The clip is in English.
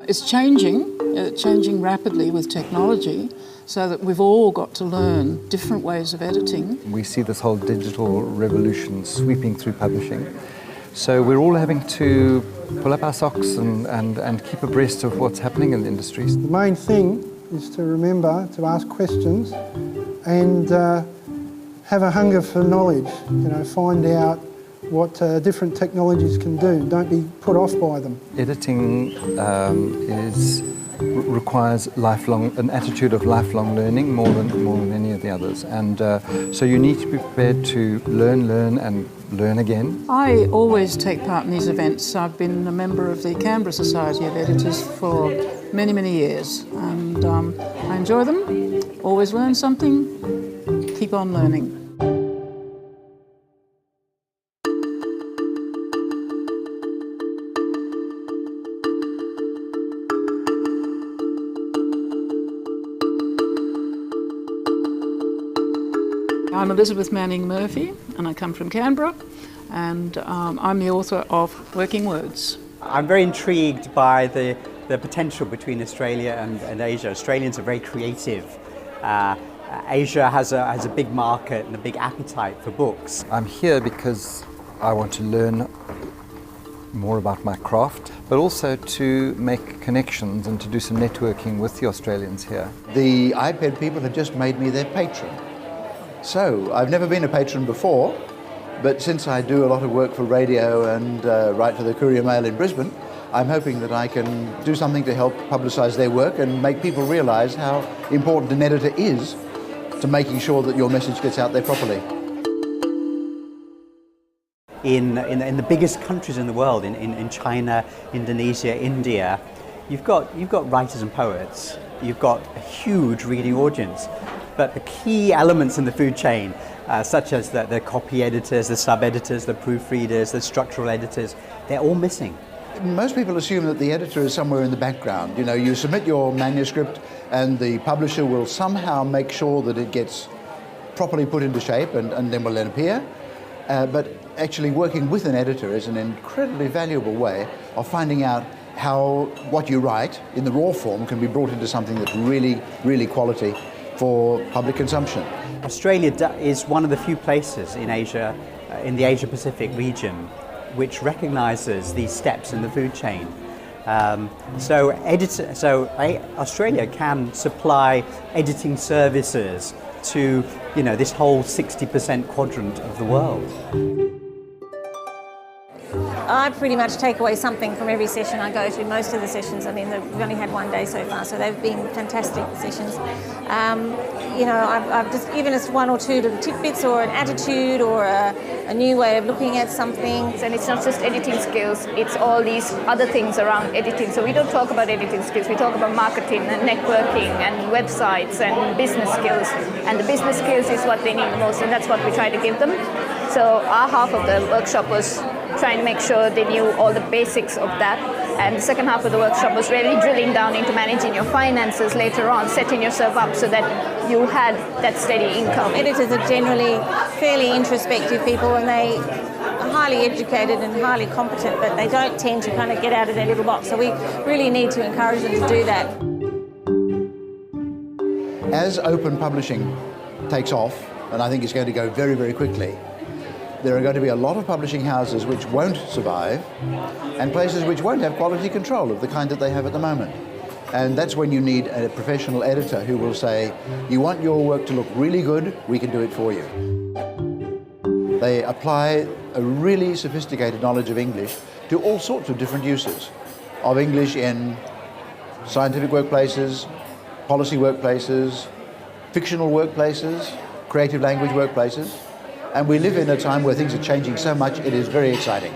It's changing rapidly with technology, so that we've all got to learn different ways of editing. We see this whole digital revolution sweeping through publishing. So we're all having to pull up our socks and keep abreast of what's happening in the industries. The main thing is to remember to ask questions and have a hunger for knowledge. Find out what different technologies can do. Don't be put off by them. Editing requires an attitude of lifelong learning more than any of the others, and so you need to be prepared to learn and learn again. I always take part in these events. I've been a member of the Canberra Society of Editors for many, many years, and I enjoy them. Always learn something. Keep on learning. I'm Elizabeth Manning Murphy, and I come from Canberra, and I'm the author of Working Words. I'm very intrigued by the potential between Australia and Asia. Australians are very creative. Asia has a big market and a big appetite for books. I'm here because I want to learn more about my craft, but also to make connections and to do some networking with the Australians here. The IPEd people have just made me their patron. So, I've never been a patron before, but since I do a lot of work for radio and write for the Courier Mail in Brisbane, I'm hoping that I can do something to help publicise their work and make people realise how important an editor is to making sure that your message gets out there properly. In the biggest countries in the world, in China, Indonesia, India, you've got writers and poets. You've got a huge reading audience. But the key elements in the food chain, such as the copy editors, the sub-editors, the proofreaders, the structural editors, they're all missing. Most people assume that the editor is somewhere in the background. You submit your manuscript and the publisher will somehow make sure that it gets properly put into shape and then will then appear. But actually working with an editor is an incredibly valuable way of finding out how what you write in the raw form can be brought into something that's really, really quality for public consumption. Australia is one of the few places in Asia, in the Asia-Pacific region, which recognises these steps in the food chain. So Australia can supply editing services to this whole 60% quadrant of the world. I pretty much take away something from every session I go to. Most of the sessions, we've only had one day so far, so they've been fantastic sessions. I've just given us one or two little tidbits or an attitude or a new way of looking at something. And it's not just editing skills, it's all these other things around editing. So we don't talk about editing skills, we talk about marketing and networking and websites and business skills. And the business skills is what they need the most, and that's what we try to give them. So our half of the workshop was trying to make sure they knew all the basics of that. And the second half of the workshop was really drilling down into managing your finances later on, setting yourself up so that you had that steady income. Editors are generally fairly introspective people, and they are highly educated and highly competent, but they don't tend to kind of get out of their little box. So we really need to encourage them to do that. As open publishing takes off, and I think it's going to go very, very quickly, there are going to be a lot of publishing houses which won't survive and places which won't have quality control of the kind that they have at the moment. And that's when you need a professional editor who will say, you want your work to look really good, we can do it for you. They apply a really sophisticated knowledge of English to all sorts of different uses of English in scientific workplaces, policy workplaces, fictional workplaces, creative language workplaces. And we live in a time where things are changing so much, it is very exciting.